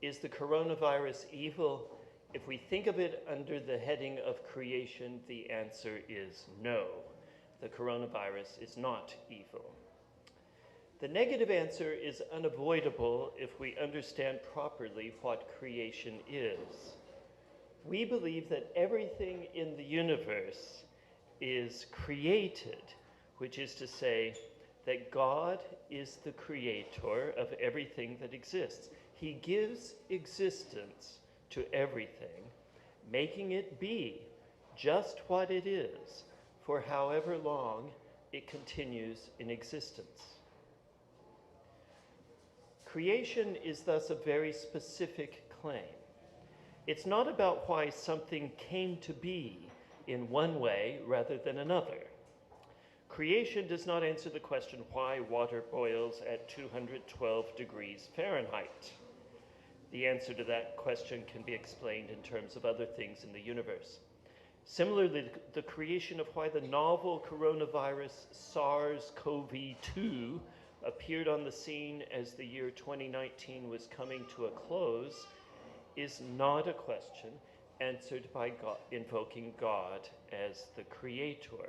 Is the coronavirus evil? If we think of it under the heading of creation, the answer is no. The coronavirus is not evil. The negative answer is unavoidable if we understand properly what creation is. We believe that everything in the universe is created, which is to say that God is the creator of everything that exists. He gives existence to everything, making it be just what it is for however long it continues in existence. Creation is thus a very specific claim. It's not about why something came to be in one way rather than another. Creation does not answer the question why water boils at 212 degrees Fahrenheit. The answer to that question can be explained in terms of other things in the universe. Similarly, the creation of why the novel coronavirus SARS-CoV-2 appeared on the scene as the year 2019 was coming to a close is not a question answered by God, invoking God as the creator.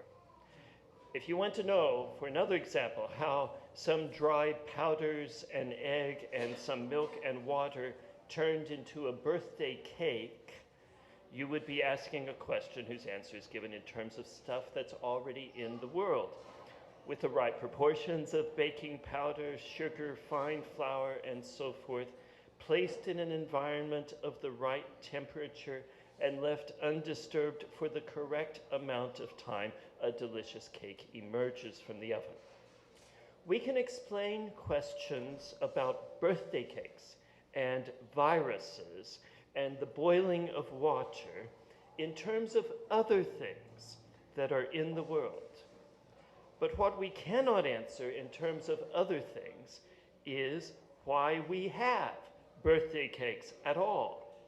If you want to know, for another example, how some dried powders, an egg, and some milk and water turned into a birthday cake, you would be asking a question whose answer is given in terms of stuff that's already in the world. With the right proportions of baking powder, sugar, fine flour, and so forth, placed in an environment of the right temperature and left undisturbed for the correct amount of time, a delicious cake emerges from the oven. We can explain questions about birthday cakes and viruses and the boiling of water in terms of other things that are in the world. But what we cannot answer in terms of other things is why we have birthday cakes at all.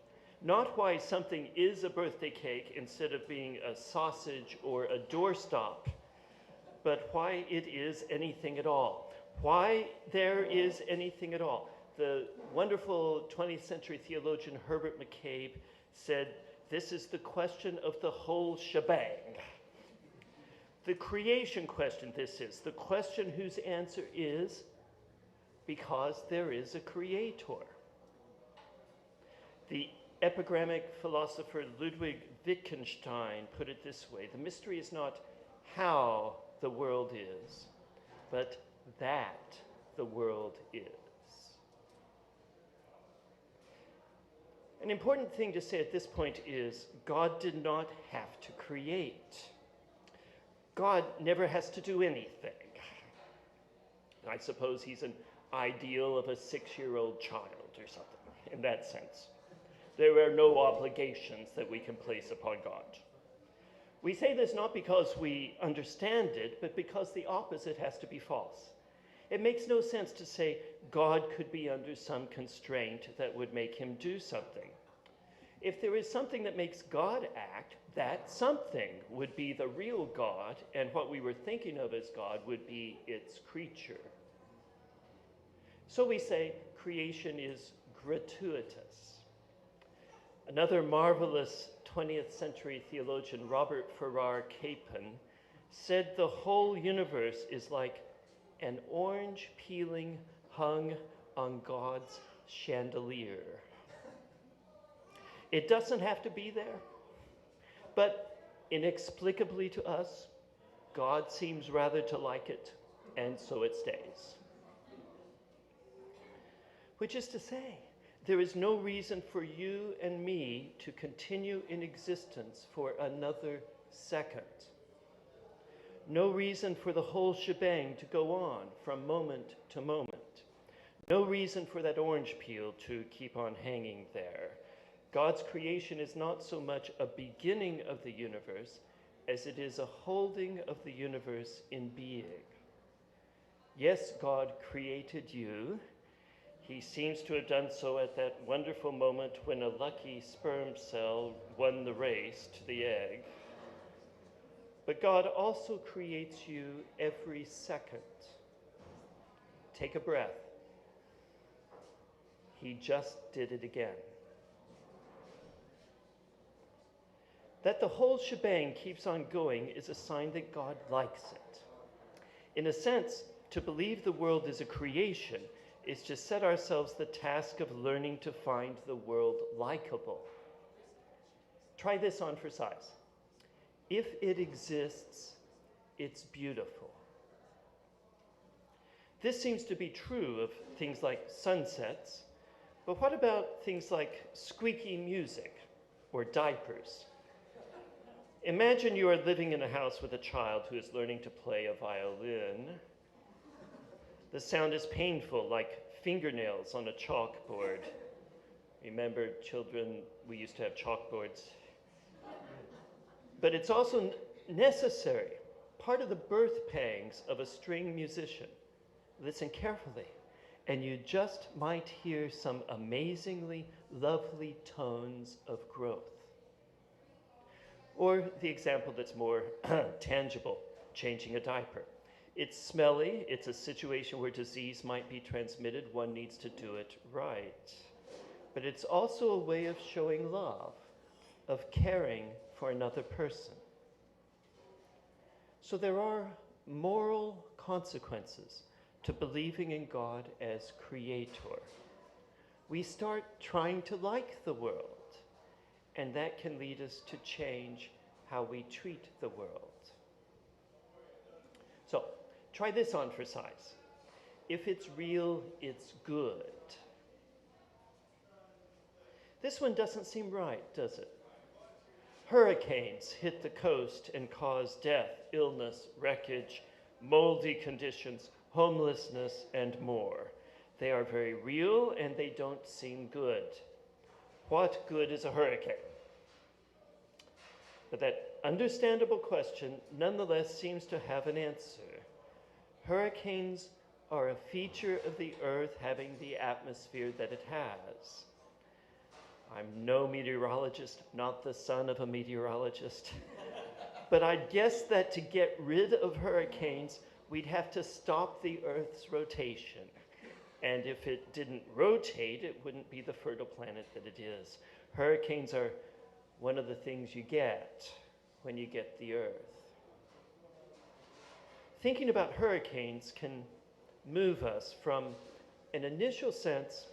Not why something is a birthday cake instead of being a sausage or a doorstop, but why it is anything at all. Why there is anything at all. The wonderful 20th century theologian Herbert McCabe said, this is the question of the whole shebang. The creation question this is, the question whose answer is because there is a creator. The epigrammic philosopher Ludwig Wittgenstein put it this way, the mystery is not how the world is, but that the world is. An important thing to say at this point is God did not have to create. God never has to do anything. I suppose he's an ideal of a 6-year-old child or something, in that sense. There are no obligations that we can place upon God. We say this not because we understand it, but because the opposite has to be false. It makes no sense to say God could be under some constraint that would make him do something. If there is something that makes God act, that something would be the real God, and what we were thinking of as God would be its creature. So we say creation is gratuitous. Another marvelous 20th century theologian, Robert Farrar Capon, said the whole universe is like an orange peeling hung on God's chandelier. It doesn't have to be there, but inexplicably to us, God seems rather to like it, and so it stays. Which is to say, there is no reason for you and me to continue in existence for another second. No reason for the whole shebang to go on from moment to moment. No reason for that orange peel to keep on hanging there. God's creation is not so much a beginning of the universe as it is a holding of the universe in being. Yes, God created you. He seems to have done so at that wonderful moment when a lucky sperm cell won the race to the egg. But God also creates you every second. Take a breath. He just did it again. That the whole shebang keeps on going is a sign that God likes it. In a sense, to believe the world is a creation is to set ourselves the task of learning to find the world likable. Try this on for size. If it exists, it's beautiful. This seems to be true of things like sunsets, but what about things like squeaky music or diapers? Imagine you are living in a house with a child who is learning to play a violin. The sound is painful, like fingernails on a chalkboard. Remember, children, we used to have chalkboards. But it's also necessary, part of the birth pangs of a string musician. Listen carefully, and you just might hear some amazingly lovely tones of growth. Or the example that's more tangible, changing a diaper. It's smelly, it's a situation where disease might be transmitted, one needs to do it right. But it's also a way of showing love, of caring for another person. So there are moral consequences to believing in God as creator. We start trying to like the world, and that can lead us to change how we treat the world. So, try this on for size. If it's real, it's good. This one doesn't seem right, does it? Hurricanes hit the coast and cause death, illness, wreckage, moldy conditions, homelessness, and more. They are very real and they don't seem good. What good is a hurricane? But that understandable question nonetheless seems to have an answer. Hurricanes are a feature of the earth having the atmosphere that it has. I'm no meteorologist, not the son of a meteorologist. But I'd guess that to get rid of hurricanes, we'd have to stop the Earth's rotation. And if it didn't rotate, it wouldn't be the fertile planet that it is. Hurricanes are one of the things you get when you get the Earth. Thinking about hurricanes can move us from an initial sense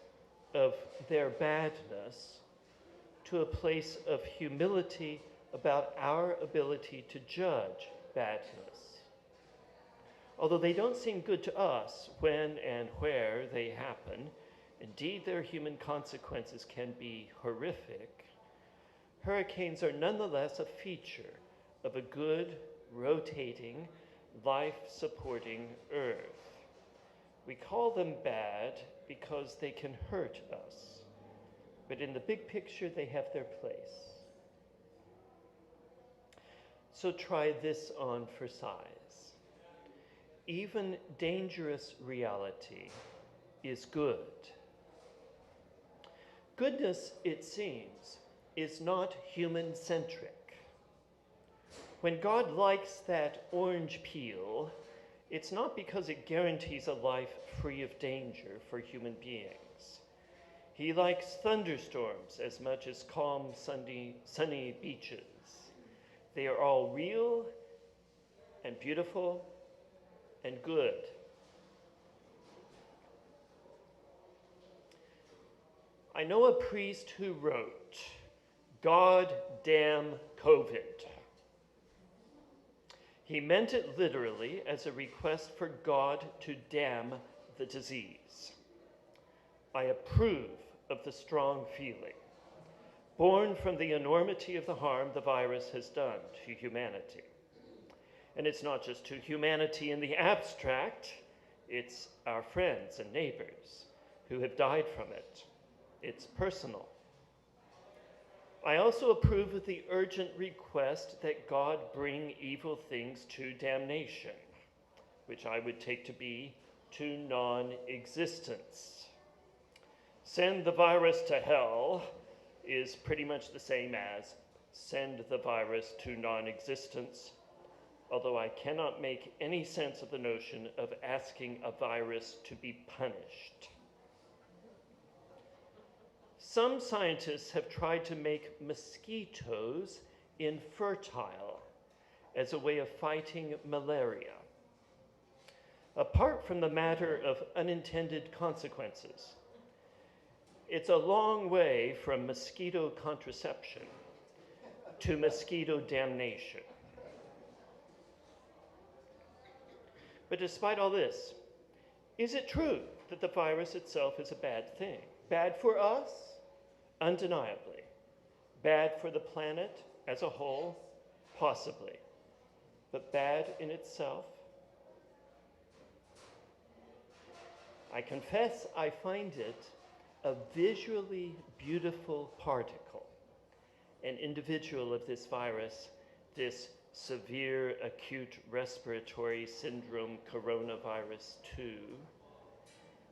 of their badness to a place of humility about our ability to judge badness. Although they don't seem good to us when and where they happen, indeed their human consequences can be horrific, hurricanes are nonetheless a feature of a good, rotating, life-supporting earth. We call them bad because they can hurt us, but in the big picture they have their place. So try this on for size. Even dangerous reality is good. Goodness, it seems, is not human-centric. When God likes that orange peel, it's not because it guarantees a life free of danger for human beings. He likes thunderstorms as much as calm, sunny beaches. They are all real and beautiful and good. I know a priest who wrote, "God damn COVID." He meant it literally as a request for God to damn the disease. I approve of the strong feeling, born from the enormity of the harm the virus has done to humanity. And it's not just to humanity in the abstract, it's our friends and neighbors who have died from it. It's personal. I also approve of the urgent request that God bring evil things to damnation, which I would take to be to non-existence. Send the virus to hell is pretty much the same as send the virus to non-existence, although I cannot make any sense of the notion of asking a virus to be punished. Some scientists have tried to make mosquitoes infertile as a way of fighting malaria. Apart from the matter of unintended consequences, it's a long way from mosquito contraception to mosquito damnation. But despite all this, is it true that the virus itself is a bad thing? Bad for us? Undeniably. Bad for the planet as a whole? Possibly. But bad in itself? I confess I find it a visually beautiful particle, an individual of this virus, this severe acute respiratory syndrome coronavirus 2,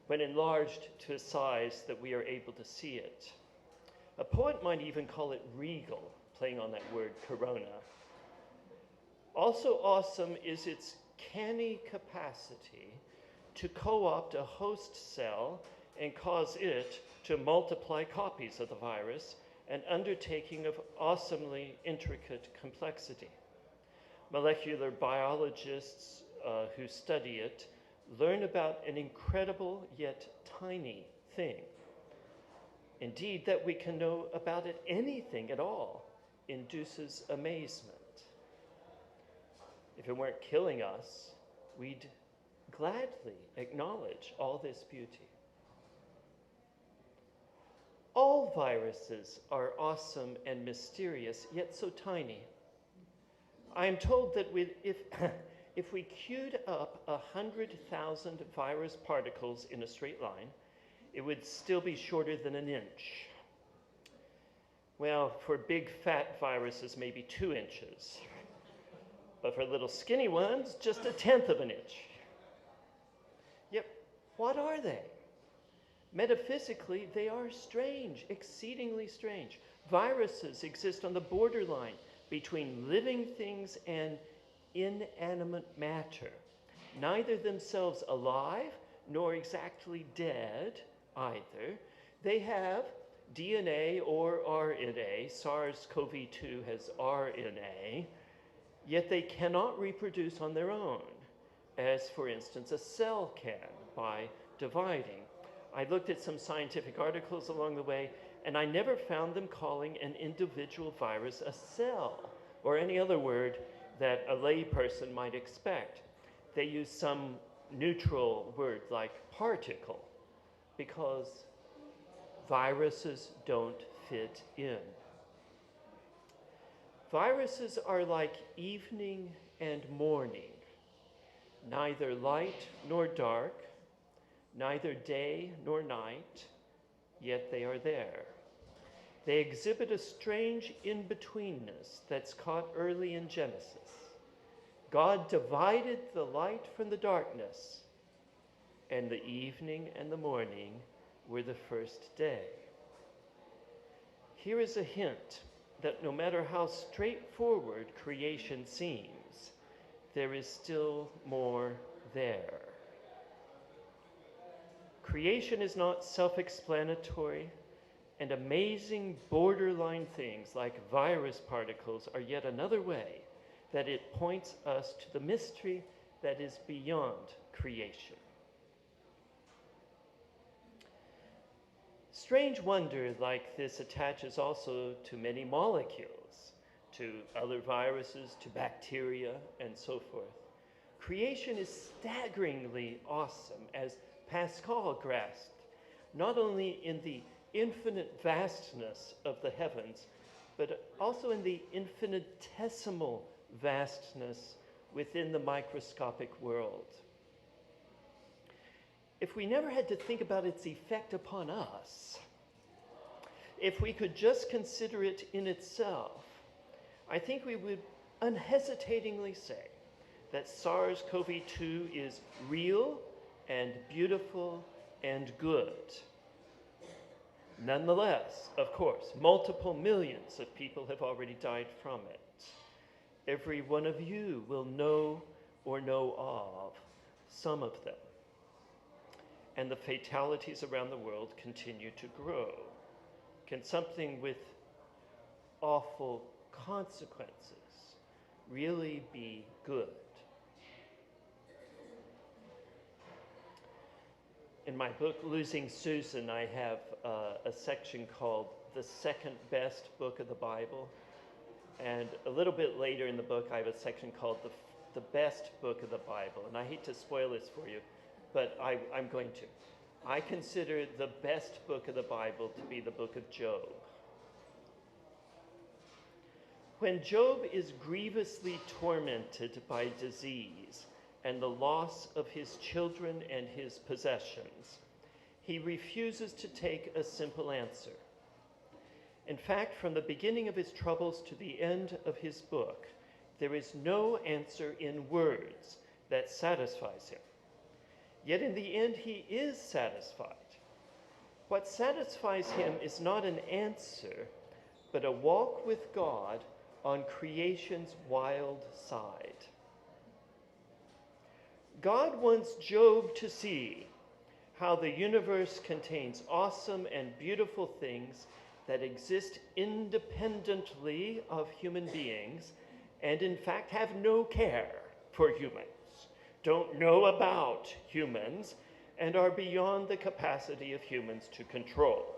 when enlarged to a size that we are able to see it. A poet might even call it regal, playing on that word corona. Also awesome is its canny capacity to co-opt a host cell and cause it to multiply copies of the virus, an undertaking of awesomely intricate complexity. Molecular biologists who study it learn about an incredible yet tiny thing. Indeed, that we can know about it anything at all induces amazement. If it weren't killing us, we'd gladly acknowledge all this beauty. All viruses are awesome and mysterious, yet so tiny. I am told that if we queued up 100,000 virus particles in a straight line, it would still be shorter than an inch. Well, for big fat viruses, maybe 2 inches. But for little skinny ones, just 1/10 of an inch. Yet, what are they? Metaphysically, they are strange, exceedingly strange. Viruses exist on the borderline between living things and inanimate matter, neither themselves alive nor exactly dead either. They have DNA or RNA. SARS-CoV-2 has RNA, yet they cannot reproduce on their own, as for instance a cell can by dividing. I looked at some scientific articles along the way, and I never found them calling an individual virus a cell, or any other word that a layperson might expect. They use some neutral word like particle, because viruses don't fit in. Viruses are like evening and morning, neither light nor dark, neither day nor night, yet they are there. They exhibit a strange in-betweenness that's caught early in Genesis. God divided the light from the darkness, and the evening and the morning were the first day. Here is a hint that no matter how straightforward creation seems, there is still more there. Creation is not self-explanatory, and amazing borderline things like virus particles are yet another way that it points us to the mystery that is beyond creation. Strange wonder like this attaches also to many molecules, to other viruses, to bacteria, and so forth. Creation is staggeringly awesome, as Pascal grasped, not only in the infinite vastness of the heavens, but also in the infinitesimal vastness within the microscopic world. If we never had to think about its effect upon us, if we could just consider it in itself, I think we would unhesitatingly say that SARS-CoV-2 is real and beautiful and good. Nonetheless, of course, multiple millions of people have already died from it. Every one of you will know or know of some of them. And the fatalities around the world continue to grow. Can something with awful consequences really be good? In my book, Losing Susan, I have a section called The Second Best Book of the Bible. And a little bit later in the book, I have a section called The Best Book of the Bible. And I hate to spoil this for you, but I'm going to. I consider the best book of the Bible to be the book of Job. When Job is grievously tormented by disease and the loss of his children and his possessions, he refuses to take a simple answer. In fact, from the beginning of his troubles to the end of his book, there is no answer in words that satisfies him. Yet in the end, he is satisfied. What satisfies him is not an answer, but a walk with God on creation's wild side. God wants Job to see how the universe contains awesome and beautiful things that exist independently of human beings and in fact have no care for humans, don't know about humans, and are beyond the capacity of humans to control.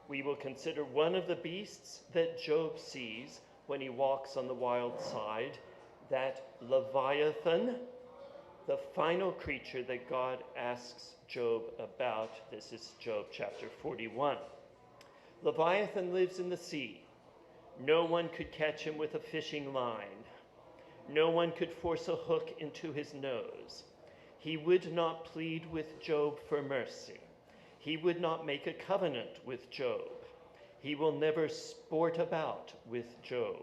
We will consider one of the beasts that Job sees when he walks on the wild side, that Leviathan, the final creature that God asks Job about. This is Job chapter 41. Leviathan lives in the sea. No one could catch him with a fishing line. No one could force a hook into his nose. He would not plead with Job for mercy. He would not make a covenant with Job. He will never sport about with Job.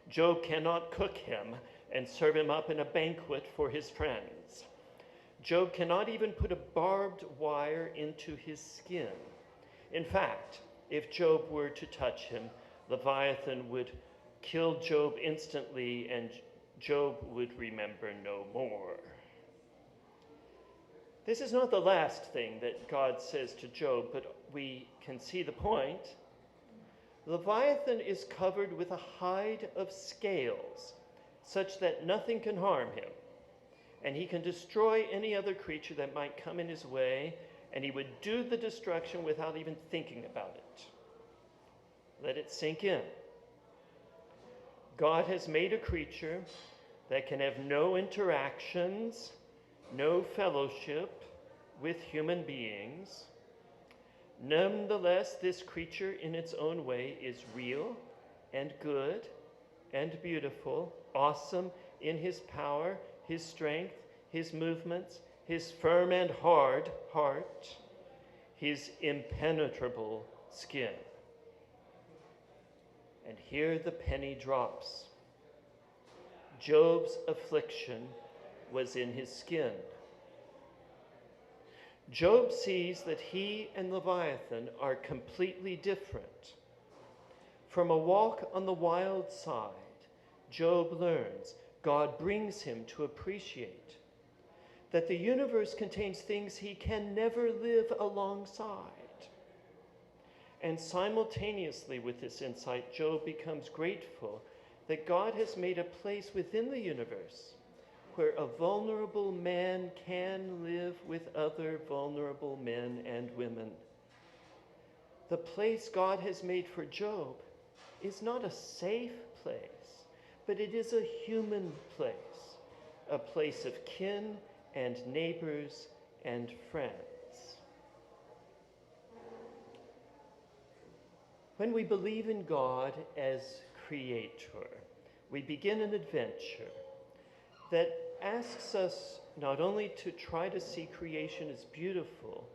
Job cannot cook him and serve him up in a banquet for his friends. Job cannot even put a barbed wire into his skin. In fact, if Job were to touch him, Leviathan would kill Job instantly and Job would remember no more. This is not the last thing that God says to Job, but we can see the point. Leviathan is covered with a hide of scales, such that nothing can harm him, and he can destroy any other creature that might come in his way, and he would do the destruction without even thinking about it. Let it sink in. God has made a creature that can have no interactions, no fellowship with human beings. Nonetheless, this creature in its own way is real and good and beautiful, awesome in his power, his strength, his movements, his firm and hard heart, his impenetrable skin. And here the penny drops. Job's affliction was in his skin. Job sees that he and Leviathan are completely different. From a walk on the wild side, Job learns, God brings him to appreciate that the universe contains things he can never live alongside. And simultaneously with this insight, Job becomes grateful that God has made a place within the universe where a vulnerable man can live with other vulnerable men and women. The place God has made for Job is not a safe place, but it is a human place, a place of kin and neighbors and friends. When we believe in God as creator, we begin an adventure that asks us not only to try to see creation as beautiful,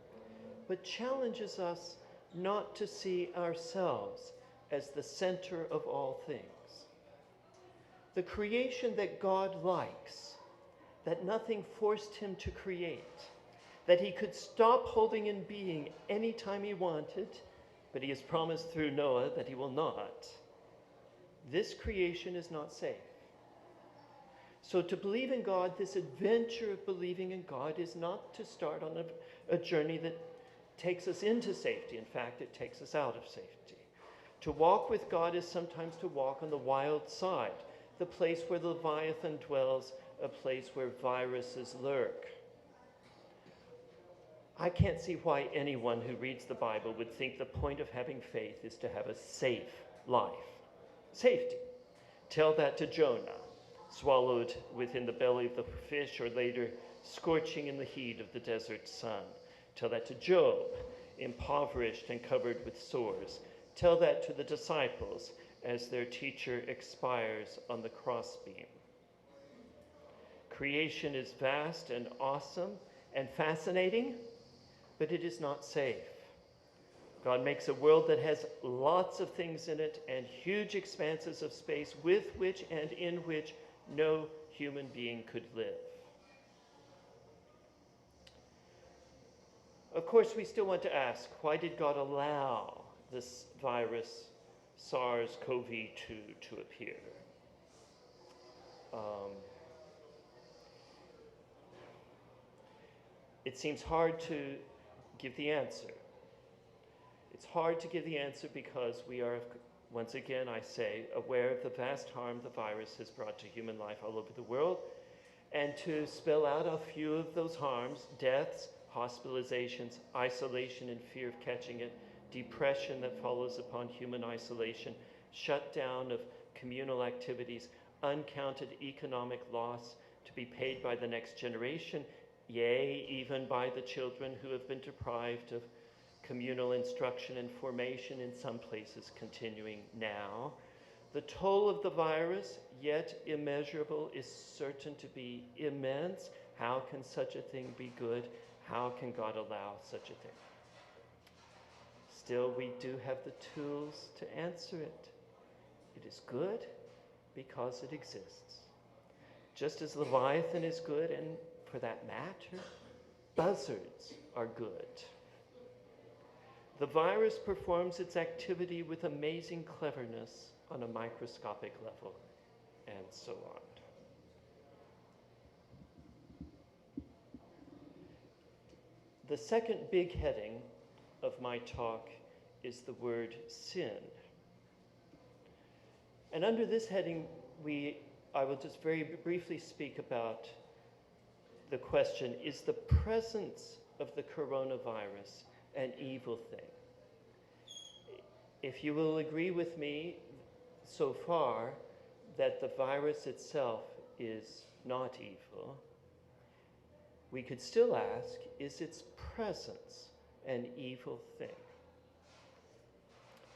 but challenges us not to see ourselves as the center of all things. The creation that God likes, that nothing forced him to create, that he could stop holding in being anytime he wanted, but he has promised through Noah that he will not. This creation is not safe. So to believe in God, this adventure of believing in God, is not to start on a journey that takes us into safety. In fact, it takes us out of safety. To walk with God is sometimes to walk on the wild side, the place where the Leviathan dwells, a place where viruses lurk. I can't see why anyone who reads the Bible would think the point of having faith is to have a safe life. Safety. Tell that to Jonah, swallowed within the belly of the fish, or later scorching in the heat of the desert sun. Tell that to Job, impoverished and covered with sores. Tell that to the disciples as their teacher expires on the crossbeam. Creation is vast and awesome and fascinating, but it is not safe. God makes a world that has lots of things in it and huge expanses of space with which and in which no human being could live. Of course, we still want to ask, why did God allow this virus, SARS-CoV-2, to appear? It seems hard to give the answer. It's hard to give the answer because we are, once again, I say, aware of the vast harm the virus has brought to human life all over the world. And to spell out a few of those harms: deaths, hospitalizations, isolation and fear of catching it, depression that follows upon human isolation, shutdown of communal activities, uncounted economic loss to be paid by the next generation, yea, even by the children who have been deprived of communal instruction and formation, in some places continuing now. The toll of the virus, yet immeasurable, is certain to be immense. How can such a thing be good? How can God allow such a thing? Still, we do have the tools to answer it. It is good because it exists. Just as Leviathan is good, and for that matter, buzzards are good. The virus performs its activity with amazing cleverness on a microscopic level, and so on. The second big heading of my talk is the word sin. And under this heading, I will just very briefly speak about the question, is the presence of the coronavirus an evil thing? If you will agree with me so far that the virus itself is not evil, we could still ask, is its presence an evil thing?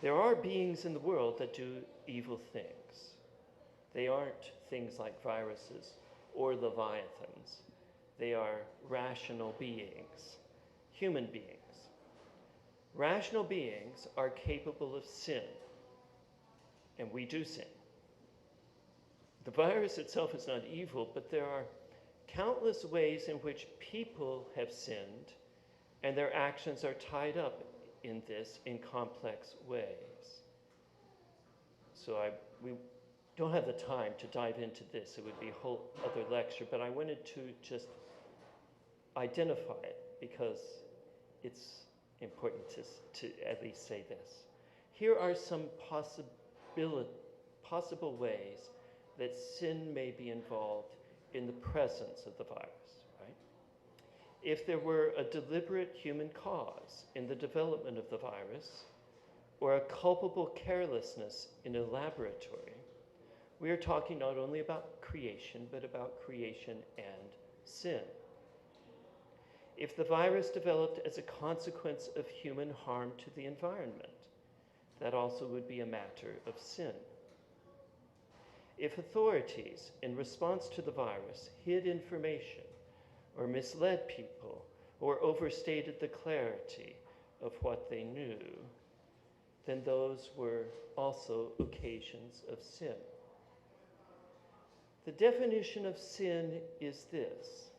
There are beings in the world that do evil things. They aren't things like viruses or leviathans. They are rational beings, human beings. Rational beings are capable of sin, and we do sin. The virus itself is not evil, but there are countless ways in which people have sinned, and their actions are tied up in this in complex ways. So we don't have the time to dive into this. It would be a whole other lecture, but I wanted to just identify it because it's important to at least say this. Here are some possible ways that sin may be involved in the presence of the virus, right? If there were a deliberate human cause in the development of the virus, or a culpable carelessness in a laboratory, we are talking not only about creation, but about creation and sin. If the virus developed as a consequence of human harm to the environment, that also would be a matter of sin. If authorities, in response to the virus, hid information or misled people or overstated the clarity of what they knew, then those were also occasions of sin. The definition of sin is this: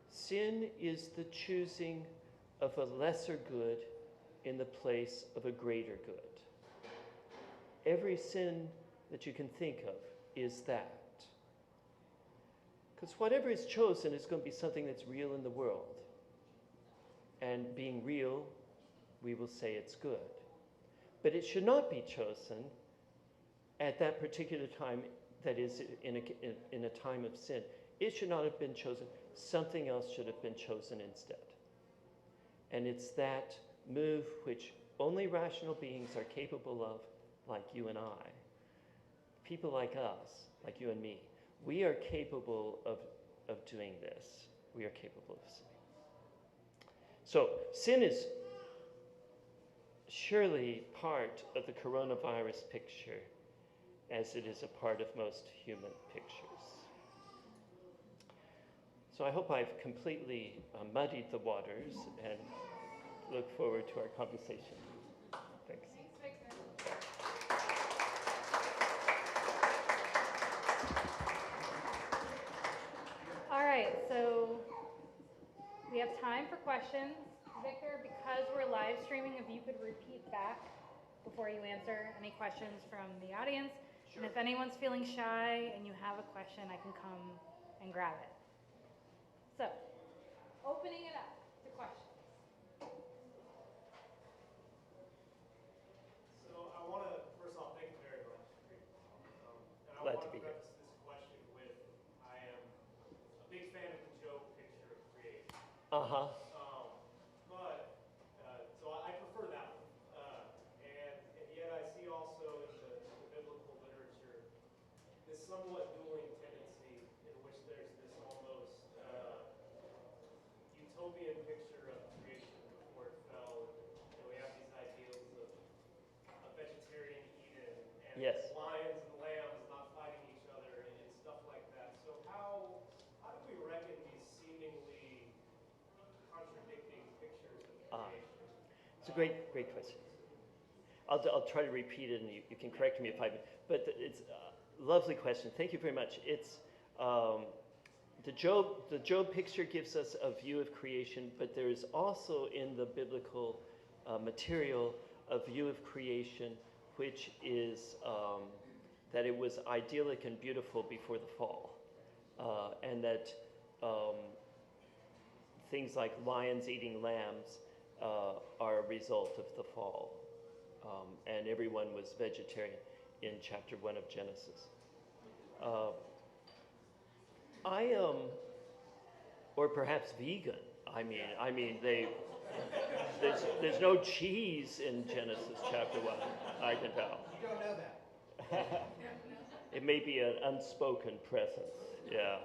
sin is the choosing of a lesser good in the place of a greater good. Every sin that you can think of is that. Because whatever is chosen is going to be something that's real in the world. And being real we will say it's good. But it should not be chosen at that particular time, that is, in a time of sin. It should not have been chosen. Something else should have been chosen instead. And it's that move which only rational beings are capable of, like you and I. People like us, like you and me, we are capable of doing this. We are capable of sinning. So sin is surely part of the coronavirus picture, as it is a part of most human pictures. So I hope I've completely muddied the waters and look forward to our conversation. Thanks. All right, so we have time for questions. Victor, because we're live streaming, if you could repeat back before you answer any questions from the audience. Sure. And if anyone's feeling shy and you have a question, I can come and grab it. So, opening it up to questions. So I want to, first off, thank you very much. And I Glad want to be to here. preface this question with, I am a big fan of the Job picture of creation. Uh-huh. So I prefer that one. And yet I see also in the biblical literature this somewhat dueling tendency in which there's this almost utopian picture of creation before it fell. And we have these ideals of a vegetarian Eden and Yes. lions and lambs not fighting each other and stuff like that. So how do we reckon these seemingly contradicting pictures of creation? It's a great question. I'll try to repeat it, and you can correct me if I. But it's a lovely question. Thank you very much. It's the Job picture gives us a view of creation, but there is also in the biblical material a view of creation which is that it was idyllic and beautiful before the fall, and that things like lions eating lambs are a result of the fall. And everyone was vegetarian in chapter 1 of Genesis. Or perhaps vegan. I mean, there's no cheese in Genesis chapter 1, I can tell. You don't know that. It may be an unspoken presence. Yeah.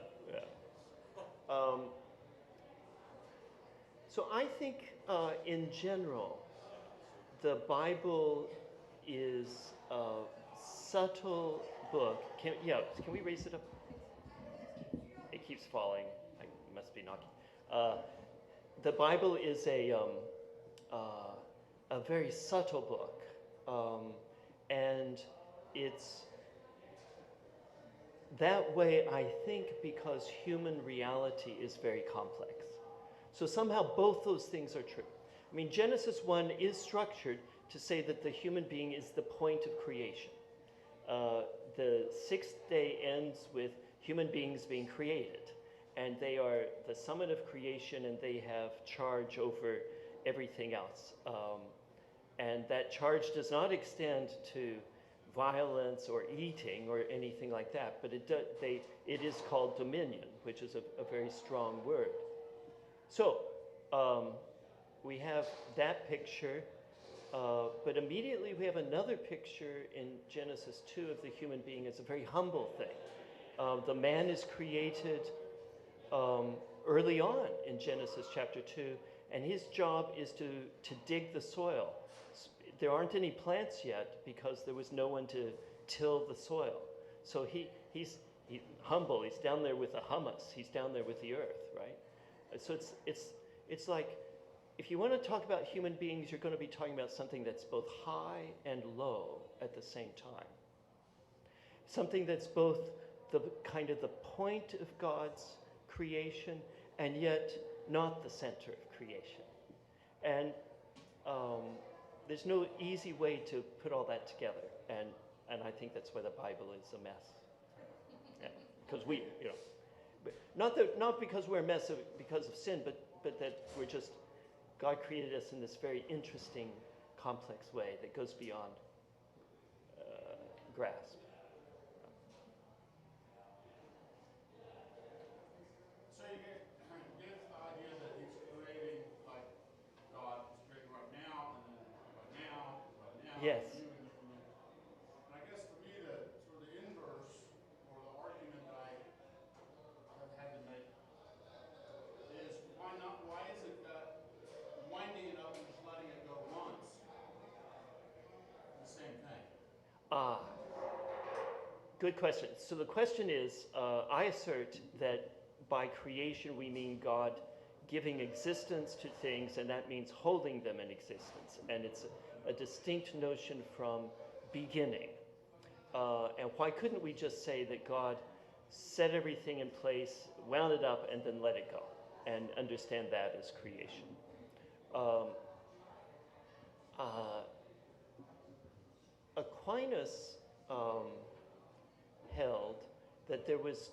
So I think, in general, the Bible is a subtle book. Can we raise it up? It keeps falling. I must be knocking. The Bible is a very subtle book, and it's that way, I think, because human reality is very complex. So somehow both those things are true. I mean, Genesis 1 is structured to say that the human being is the point of creation. The sixth day ends with human beings being created, and they are the summit of creation, and they have charge over everything else. And that charge does not extend to violence or eating or anything like that, but it is called dominion, which is a very strong word. So we have that picture, but immediately we have another picture in Genesis 2 of the human being as a very humble thing. The man is created early on in Genesis chapter 2, and his job is to dig the soil. There aren't any plants yet because there was no one to till the soil. So he's humble. He's down there with the hummus. He's down there with the earth, right? So it's like, if you want to talk about human beings, you're going to be talking about something that's both high and low at the same time. Something that's both the kind of the point of God's creation and yet not the center of creation. And there's no easy way to put all that together. And I think that's why the Bible is a mess. Because not because we're a mess because of sin, but that we're just God created us in this very interesting, complex way that goes beyond grasp. So you get the idea that he's creating, like God is creating right now, and then right now. Yes. And I guess for me, the sort of the inverse, or the argument that I have had to make, is why not? Why is it that winding it up and just letting it go once is the same thing? Good question. So the question is, I assert that by creation we mean God giving existence to things, and that means holding them in existence. And it's a distinct notion from beginning. And why couldn't we just say that God set everything in place, wound it up, and then let it go, and understand that as creation? Aquinas held that there was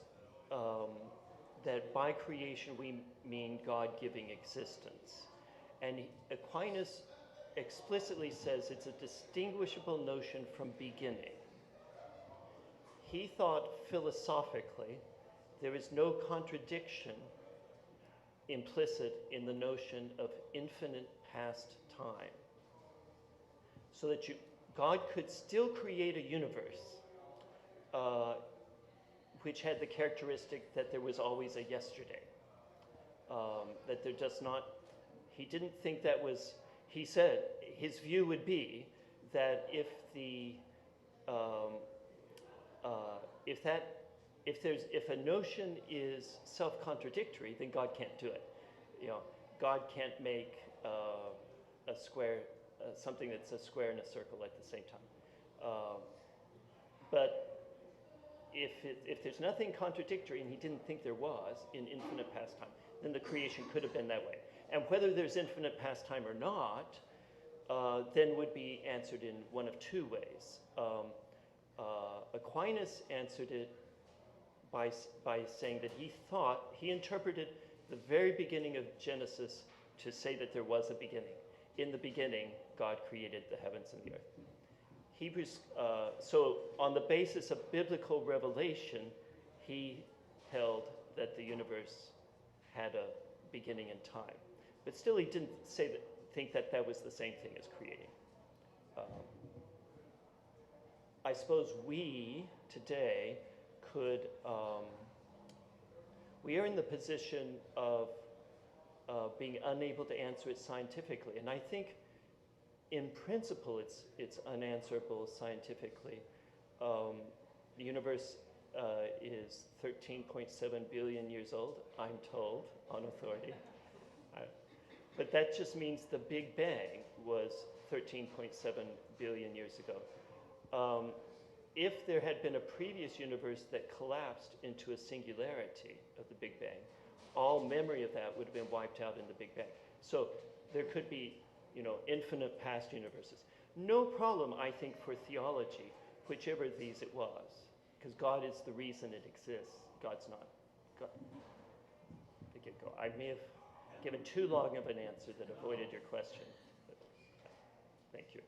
that by creation we mean God giving existence, and Aquinas explicitly says it's a distinguishable notion from beginning. He thought philosophically there is no contradiction implicit in the notion of infinite past time, so that God could still create a universe which had the characteristic that there was always a yesterday. That there does not, he didn't think that was, he said his view would be that if a notion is self-contradictory, then God can't do it. God can't make a square, something that's a square and a circle at the same time. But if there's nothing contradictory, and he didn't think there was in infinite past time, then the creation could have been that way. And whether there's infinite past time or not, then would be answered in one of two ways. Aquinas answered it by saying that he interpreted the very beginning of Genesis to say that there was a beginning. In the beginning, God created the heavens and the earth. Hebrews, so on the basis of biblical revelation, he held that the universe had a beginning in time. But still, he didn't think that that was the same thing as creating. I suppose we, today, could, we are in the position of being unable to answer it scientifically. And I think in principle, it's unanswerable scientifically. The universe is 13.7 billion years old, I'm told, on authority. But that just means the Big Bang was 13.7 billion years ago. If there had been a previous universe that collapsed into a singularity of the Big Bang, all memory of that would have been wiped out in the Big Bang. So there could be, infinite past universes. No problem, I think, for theology, whichever of these it was, because God is the reason it exists. God's not. God. The get-go. I may have given too long of an answer that avoided your question. But, thank you.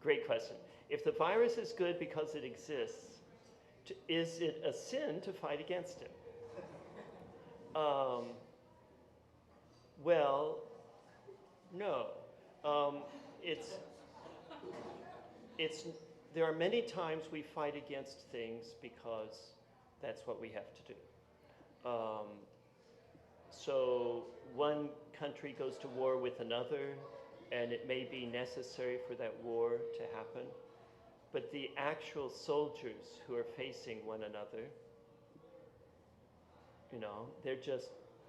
Great question. If the virus is good because it exists, is it a sin to fight against it? Well, no. There are many times we fight against things because that's what we have to do. So one country goes to war with another, and it may be necessary for that war to happen. But the actual soldiers who are facing one another,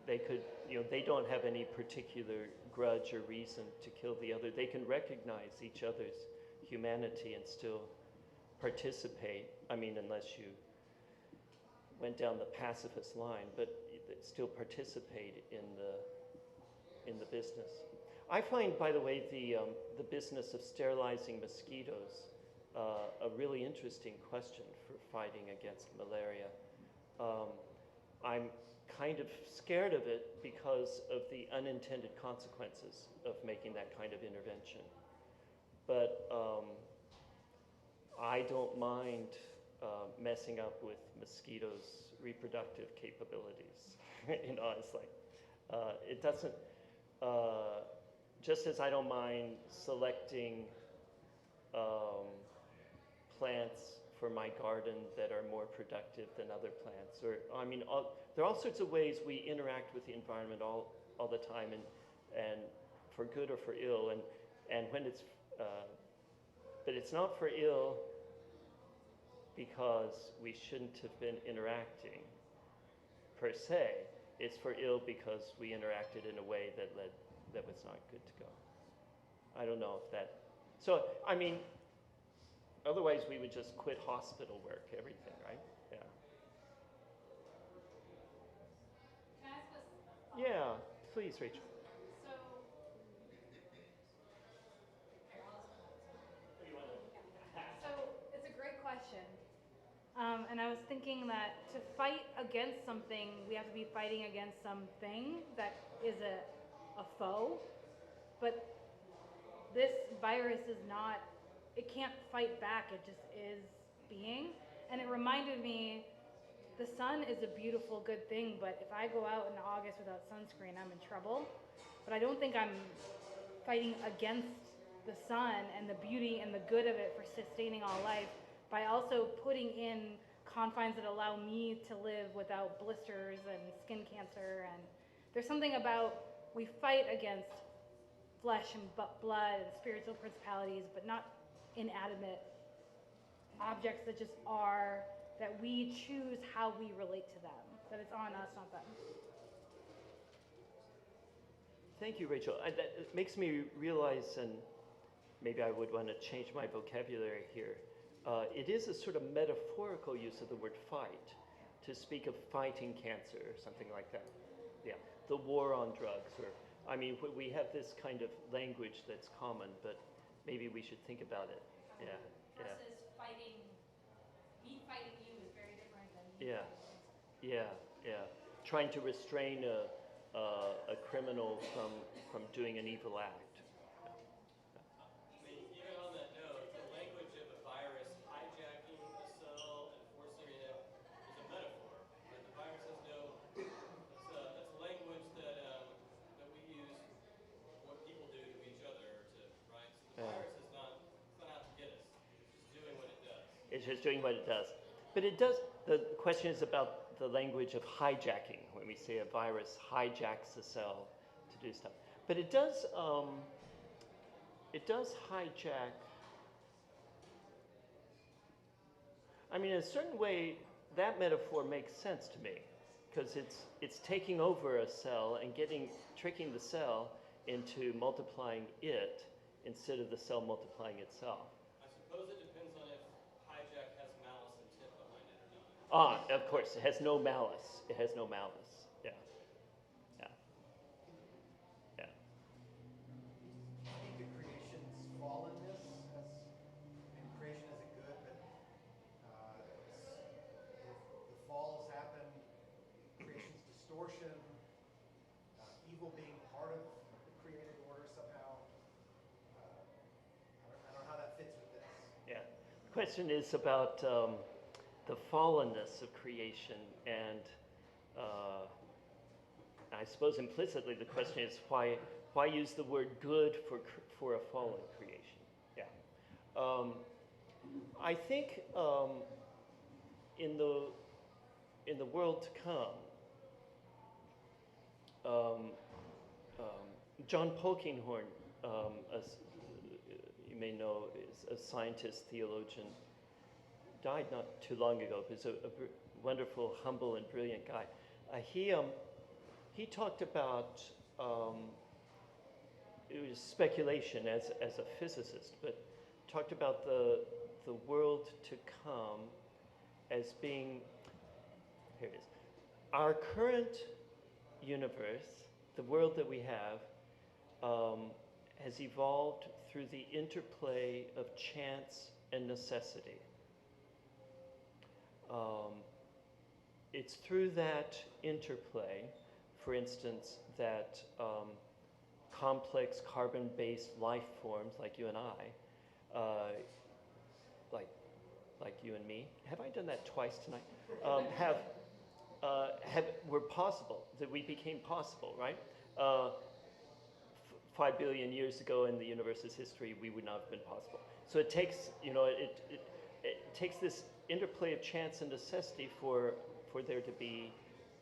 they don't have any particular grudge or reason to kill the other. They can recognize each other's humanity and still participate. I mean, unless you went down the pacifist line, but still participate in the business. I find, by the way, the business of sterilizing mosquitoes a really interesting question for fighting against malaria. I'm kind of scared of it because of the unintended consequences of making that kind of intervention. But I don't mind messing up with mosquitoes' reproductive capabilities. You know, it's like, it doesn't, just as I don't mind selecting plants for my garden that are more productive than other plants. Or, I mean, there are all sorts of ways we interact with the environment all the time, and for good or for ill. And when it's, but it's not for ill because we shouldn't have been interacting per se. It's for ill because we interacted in a way that was not good to go. I don't know if that, so, I mean, otherwise we would just quit hospital work, everything, right? Yeah. Can I ask a Yeah, please, Rachel. So, so it's a great question. And I was thinking that to fight against something, we have to be fighting against something that is a foe. But this virus is not, it can't fight back, it just is being. And it reminded me, the sun is a beautiful, good thing, but if I go out in August without sunscreen, I'm in trouble. But I don't think I'm fighting against the sun and the beauty and the good of it for sustaining all life by also putting in confines that allow me to live without blisters and skin cancer. And there's something about, we fight against flesh and blood and spiritual principalities, but not inanimate objects that just are, that we choose how we relate to them, that it's on us, not them. Thank you, Rachel. That makes me realize, and maybe I would want to change my vocabulary here. It is a sort of metaphorical use of the word fight to speak of fighting cancer or something like that. Yeah, the war on drugs, or, I mean, we have this kind of language that's common, but maybe we should think about it. Yeah, yeah. Versus fighting, me fighting you is very different than me Yeah, fighting yeah. Trying to restrain a criminal from doing an evil act. I mean, even on that note, the language of a virus hijacking a cell and forcing it is a metaphor. Right? The virus has no. That's language that we use. What people do to each other, right? So the virus is not out to get us. It's just doing what it does. It's just doing what it does. But it does. The question is about the language of hijacking. When we say a virus hijacks a cell to do stuff, but it does. It does hijack. I mean, in a certain way, that metaphor makes sense to me, because it's taking over a cell and tricking the cell into multiplying it instead of the cell multiplying itself. I suppose it depends on if hijack has malice intent behind it or not. Of course, it has no malice. It has no malice. Yeah. I think the creation's fallenness, and creation isn't good, but the fall has happened, creation's distortion, evil being part of the created order somehow. I don't know how that fits with this. Yeah. The question is about the fallenness of creation, and I suppose implicitly the question is why use the word good for a fallen creation? Yeah. I think in the world to come, John Polkinghorne, as you may know, is a scientist, theologian, died not too long ago. He's a wonderful, humble, and brilliant guy. He talked about, it was speculation as a physicist, but talked about the world to come as being, here it is. Our current universe, the world that we have, has evolved through the interplay of chance and necessity. It's through that interplay, for instance, that complex carbon-based life forms like you and I, like you and me, have I done that twice tonight? Were possible, that we became possible, right? 5 billion years ago in the universe's history, we would not have been possible. So it takes, it takes this interplay of chance and necessity for there to be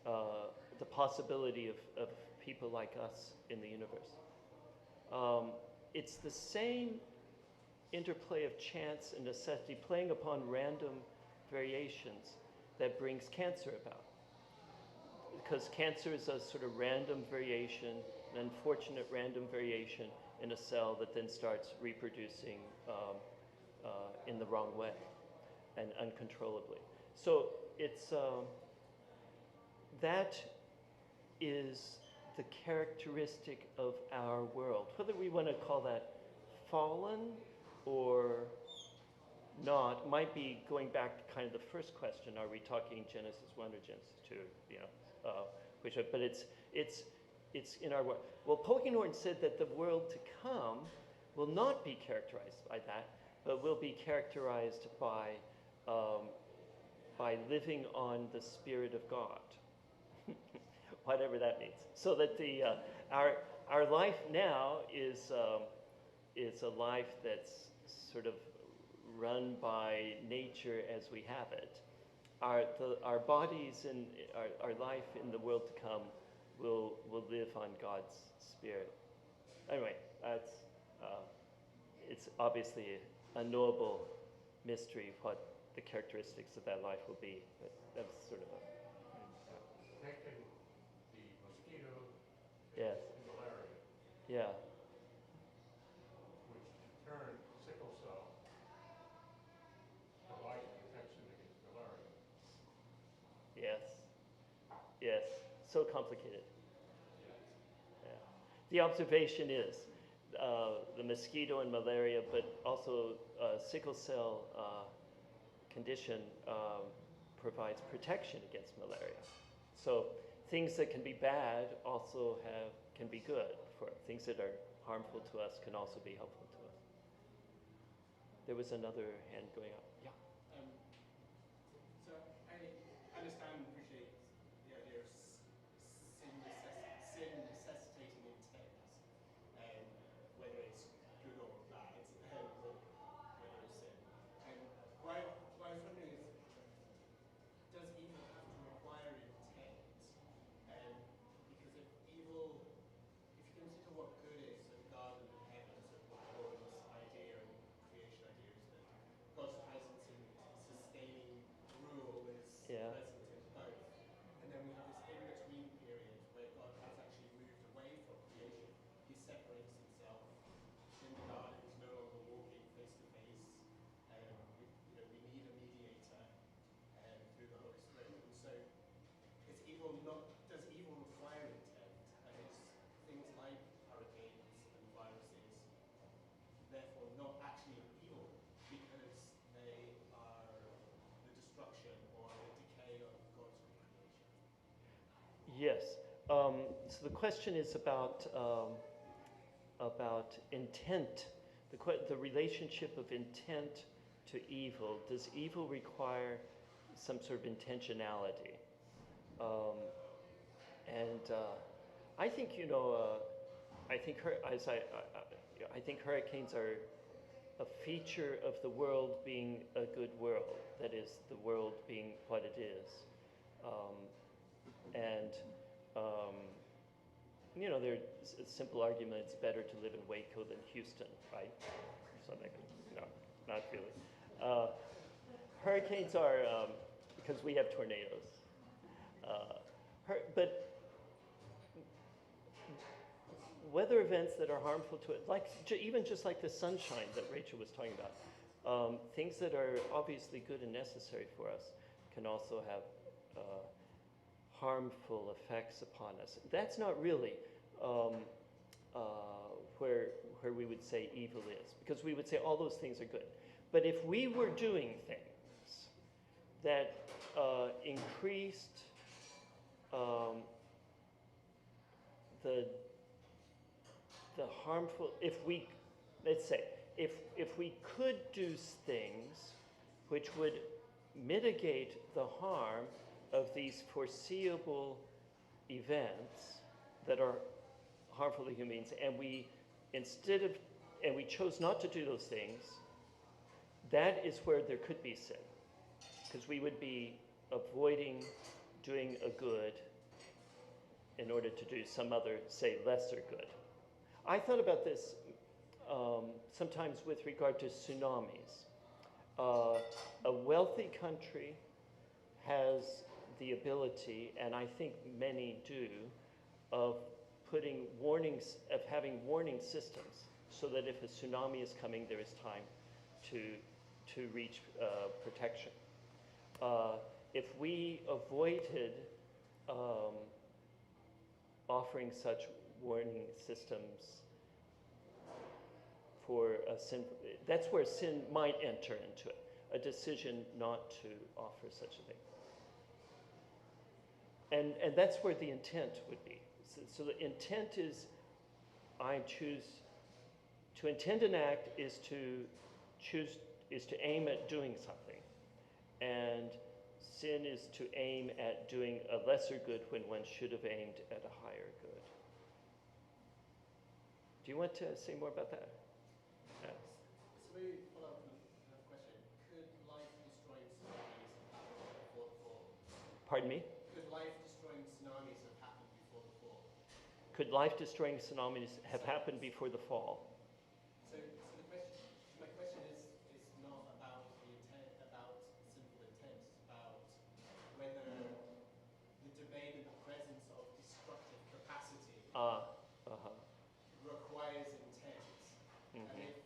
the possibility of people like us in the universe. It's the same interplay of chance and necessity playing upon random variations that brings cancer about. Because cancer is a sort of random variation, an unfortunate random variation in a cell that then starts reproducing in the wrong way and uncontrollably. So it's that is the characteristic of our world. Whether we want to call that fallen or not might be going back to kind of the first question: are we talking Genesis 1 or Genesis 2? But it's in our world. Well, Polkinghorne said that the world to come will not be characterized by that, but will be characterized by living on the Spirit of God, whatever that means. So that the our life now is a life that's sort of run by nature as we have it. Our bodies and our life in the world to come will live on God's Spirit. Anyway, it's obviously a knowable mystery what the characteristics of that life will be. But that's sort of Taking the mosquito yes. and malaria, Yeah. which in turn sickle cell provides protection against malaria. Yes. Yes. So complicated. Yeah. Yeah. The observation is the mosquito and malaria, but also sickle cell condition provides protection against malaria. So things that can be bad also can be good for it. Things that are harmful to us can also be helpful to us. There was another hand going up. Yeah. So I understand and appreciate the idea of sin necessitating intent, whether it's good or bad, whether it's sin. And what I was wondering is, does evil have to require intent? Because if you consider what good is, so the Garden of Heaven, so what Paul's idea and creation idea is that God's presence in sustaining rule is present in both. And then we have this in-between period where God has actually moved away from creation. He separates himself. In the garden, he's no longer walking face to face. We need a mediator through the Holy Spirit. And so, does evil require intent? And is things like hurricanes and viruses therefore not actually evil because they are the destruction or the decay of God's creation? Yes. So the question is about intent, the relationship of intent to evil. Does evil require some sort of intentionality? I think I think hurricanes are a feature of the world being a good world. That is, the world being what it is. There's a simple argument: it's better to live in Waco than Houston, right? Something. No, not really. Hurricanes are because we have tornadoes. But weather events that are harmful to it, like even just like the sunshine that Rachel was talking about, things that are obviously good and necessary for us can also have harmful effects upon us. That's not really where we would say evil is, because we would say all those things are good. But if we were doing things that increased the harmful, let's say, if we could do things which would mitigate the harm of these foreseeable events that are harmful to human beings, and we chose not to do those things, that is where there could be sin, because we would be avoiding doing a good in order to do some other, say, lesser good. I thought about this sometimes with regard to tsunamis. A wealthy country has the ability, and I think many do, of having warning systems, so that if a tsunami is coming, there is time to reach protection. If we avoided offering such warning systems for a sin, that's where sin might enter into it, a decision not to offer such a thing. And that's where the intent would be. So the intent is, I choose to intend an act is to aim at doing something, and sin is to aim at doing a lesser good when one should have aimed at a higher good. Do you want to say more about that? So maybe follow up with another question. Could life-destroying tsunamis have happened before the fall? Pardon me? Could life-destroying tsunamis have happened before the fall? Could life-destroying tsunamis have happened before the fall? My question is not about the intent, about simple intent. It's about whether the domain in the presence of destructive capacity requires intent. Mm-hmm. And if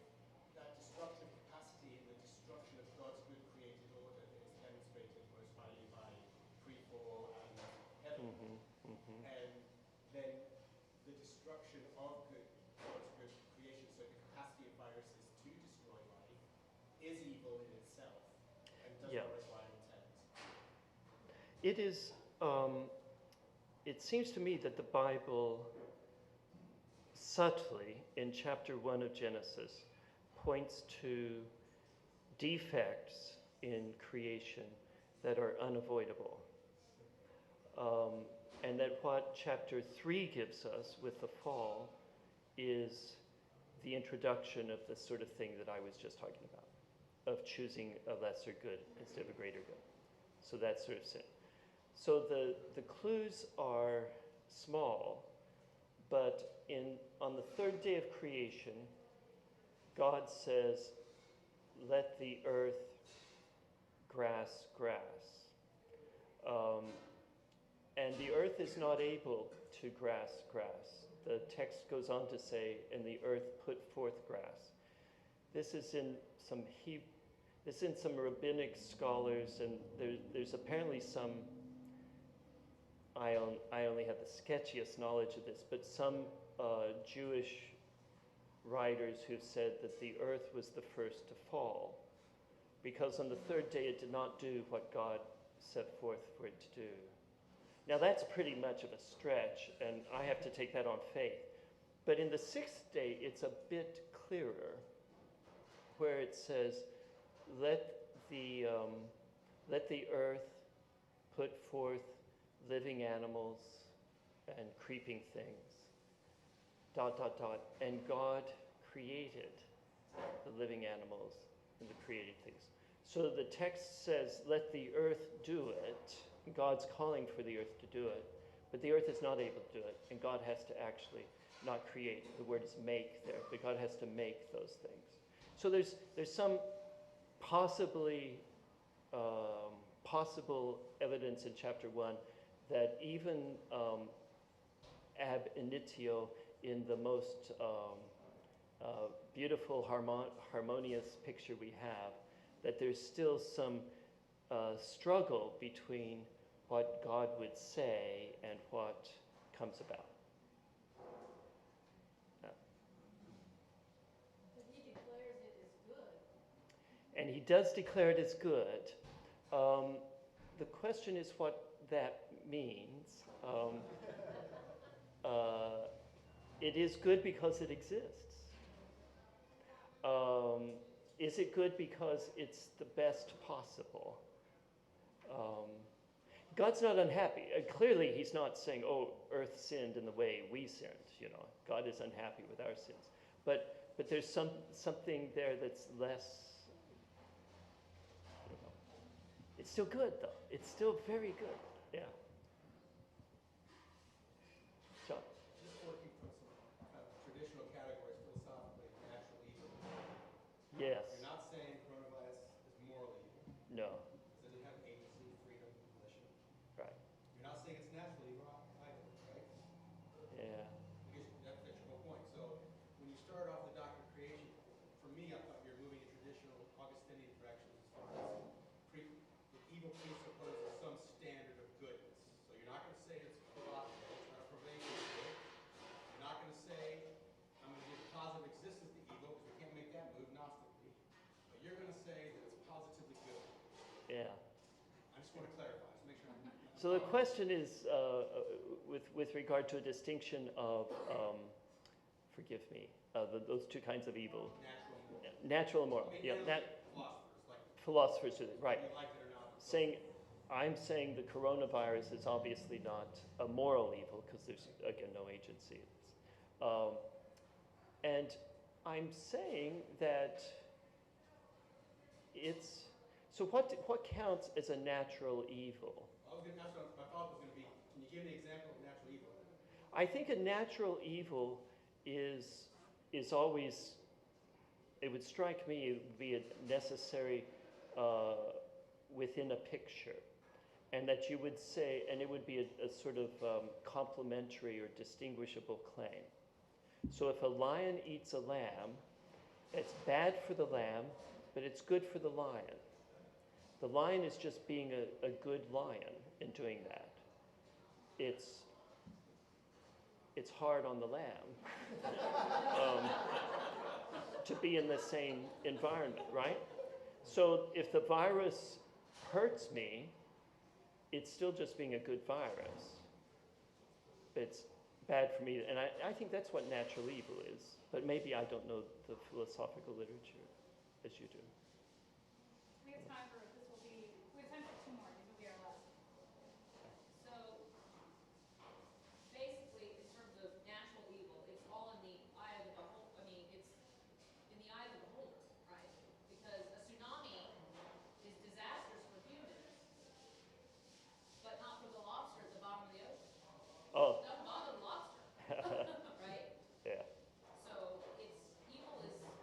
that destructive capacity in the destruction of God's good created order is demonstrated most highly by pre-fall and heaven, and then the destruction of God's good creation, so the capacity of viruses to destroy life, is evil in itself and does not require intent. It is. It seems to me that the Bible subtly, in chapter 1 of Genesis, points to defects in creation that are unavoidable. And that what chapter 3 gives us with the fall is the introduction of the sort of thing that I was just talking about, of choosing a lesser good instead of a greater good. So that's sort of sin. So the clues are small, but on the third day of creation, God says, let the earth grass. And the earth is not able to grass. The text goes on to say, and the earth put forth grass. This is in some rabbinic scholars, and there's apparently some, I only have the sketchiest knowledge of this, but some Jewish writers who've said that the earth was the first to fall, because on the third day it did not do what God set forth for it to do. Now that's pretty much of a stretch, and I have to take that on faith. But in the sixth day, it's a bit clearer, where it says, let the earth put forth living animals and creeping things, ... And God created the living animals and the created things. So the text says, let the earth do it. God's calling for the earth to do it, but the earth is not able to do it, and God has to actually not create. The word is make there, but God has to make those things. So there's some possible evidence in chapter 1 that even ab initio, in the most beautiful, harmonious picture we have, that there's still some struggle between what God would say and what comes about. But he declares it as good. And he does declare it as good. The question is what that means. It is good because it exists. Is it good because it's the best possible? God's not unhappy. Clearly, he's not saying, "Oh, earth sinned in the way we sinned." You know, God is unhappy with our sins. But there's something there that's less. I don't know. It's still good, though. It's still very good. Yeah. John. Just working from some kind of traditional categories philosophically, natural evil. Yes. You're not saying coronavirus is moral evil. No. It doesn't have agency, freedom, volition. Right. You're not saying it's natural evil either, right? Yeah. Because that's your whole point. So when you start off the doctrine of creation, for me, I thought you're moving in traditional Augustinian directions as far as the evil presupposes some standard of goodness. So you're not going to say it's philosophy, it's not a pervasive good. You're not going to say I'm going to give positive existence to evil because we can't make that move gnostically. But you're going to say that it's positively good. Yeah. I just want to clarify, just make sure I'm So the question is, with regard to a distinction of, forgive me, those two kinds of evil, natural and moral. Yeah, philosophers, right? you like it or not. I'm saying the coronavirus is obviously not a moral evil because there's again no agency. And I'm saying that it's so. What counts as a natural evil? That's what my thought was going to be. Can you give me an example of natural evil? I think a natural evil is always, it would strike me, it would be a necessary within a picture. And that you would say, and it would be a sort of complementary or distinguishable claim. So if a lion eats a lamb, it's bad for the lamb, but it's good for the lion. The lion is just being a good lion in doing that. It's hard on the lamb to be in the same environment, right? So if the virus hurts me, it's still just being a good virus. It's bad for me, and I think that's what natural evil is. But maybe I don't know the philosophical literature as you do. We have time for two more. These will be our last. So basically, in terms of natural evil, it's all in the eye of the beholder. I mean, it's in the eye of the beholder, right? Because a tsunami is disastrous for humans, but not for the lobster at the bottom of the ocean. Oh. It doesn't bother the lobster, right? Yeah. So it's evil is what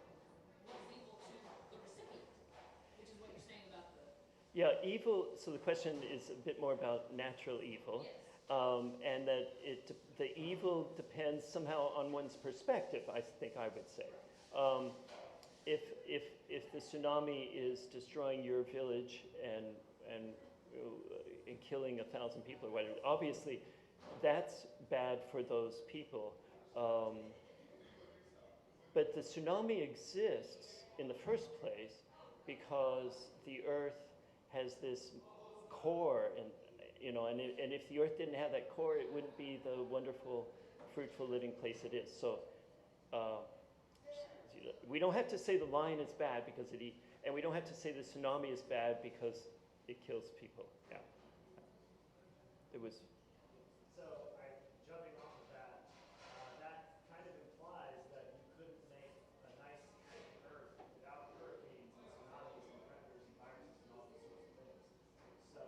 is evil to the recipient, which is what you're saying about the. Yeah, evil, so the question is a bit more about natural evil. Yes. And that the evil depends somehow on one's perspective, I think I would say. If the tsunami is destroying your village and killing 1,000 people or whatever, obviously that's bad for those people. But the tsunami exists in the first place because the Earth has this core, and if the Earth didn't have that core, it wouldn't be the wonderful, fruitful, living place it is. So we don't have to say the lion is bad because it eats, and we don't have to say the tsunami is bad because it kills people. Yeah. It was. So, jumping off of that, that kind of implies that you couldn't make a nice, happy Earth without hurricanes and tsunamis and predators and viruses and all those sorts of things. So,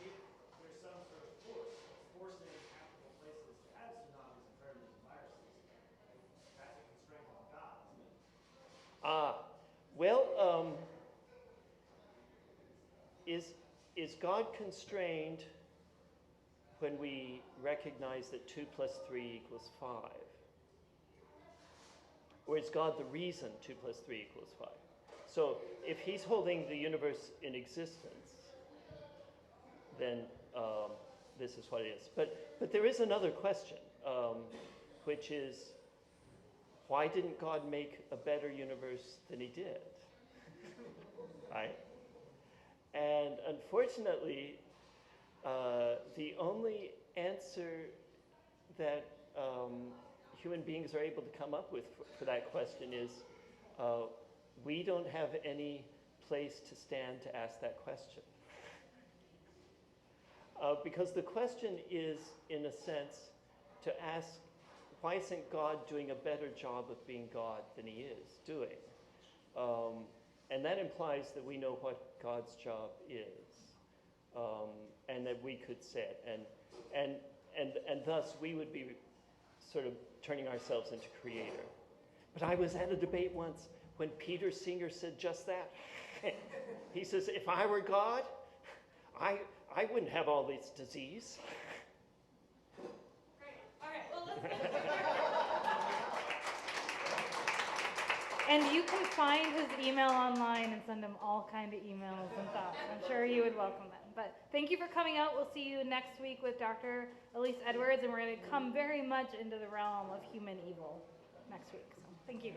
if there's some sort of force that's forcing habitable places to have tsunamis and predators and viruses, that's a constraint on God, isn't it? Well, is God constrained when we recognize that 2 + 3 = 5? Or is God the reason 2 + 3 = 5? So if he's holding the universe in existence, then this is what it is. But there is another question, which is, why didn't God make a better universe than he did? Right? And unfortunately, the only answer that human beings are able to come up with for that question is, we don't have any place to stand to ask that question. Because the question is, in a sense, to ask, why isn't God doing a better job of being God than he is doing? And that implies that we know what God's job is, and that we could say it. And thus, we would be sort of turning ourselves into creator. But I was at a debate once when Peter Singer said just that. He says, if I were God, I wouldn't have all this disease. Great. All right. Well, let's And you can find his email online and send him all kind of emails and thoughts. I'm sure you would welcome them. But thank you for coming out. We'll see you next week with Dr. Elise Edwards, and we're going to come very much into the realm of human evil next week. So thank you.